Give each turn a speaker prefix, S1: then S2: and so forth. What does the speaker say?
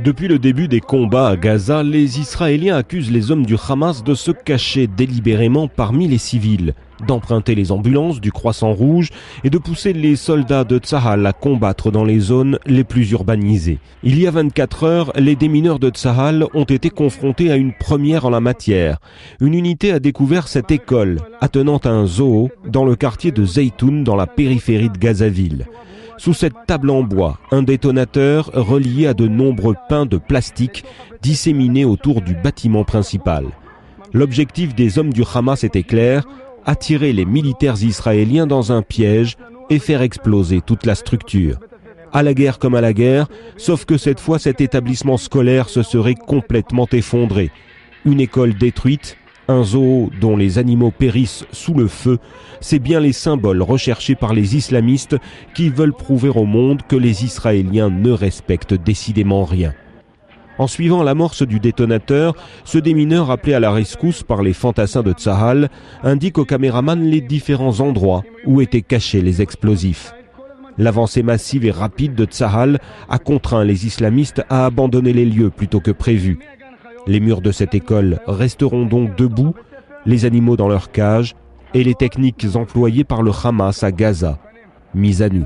S1: Depuis le début des combats à Gaza, les Israéliens accusent les hommes du Hamas de se cacher délibérément parmi les civils, d'emprunter les ambulances du Croissant Rouge et de pousser les soldats de Tsahal à combattre dans les zones les plus urbanisées. Il y a 24 heures, les démineurs de Tsahal ont été confrontés à une première en la matière. Une unité a découvert cette école, attenant à un zoo, dans le quartier de Zeytoun, dans la périphérie de Gazaville. Sous cette table en bois, un détonateur relié à de nombreux pains de plastique disséminés autour du bâtiment principal. L'objectif des hommes du Hamas était clair, attirer les militaires israéliens dans un piège et faire exploser toute la structure. À la guerre comme à la guerre, sauf que cette fois cet établissement scolaire se serait complètement effondré. Une école détruite, un zoo dont les animaux périssent sous le feu, c'est bien les symboles recherchés par les islamistes qui veulent prouver au monde que les Israéliens ne respectent décidément rien. En suivant l'amorce du détonateur, ce démineur appelé à la rescousse par les fantassins de Tsahal indique aux caméramans les différents endroits où étaient cachés les explosifs. L'avancée massive et rapide de Tsahal a contraint les islamistes à abandonner les lieux plutôt que prévu. Les murs de cette école resteront donc debout, les animaux dans leurs cages et les techniques employées par le Hamas à Gaza, mises à nu.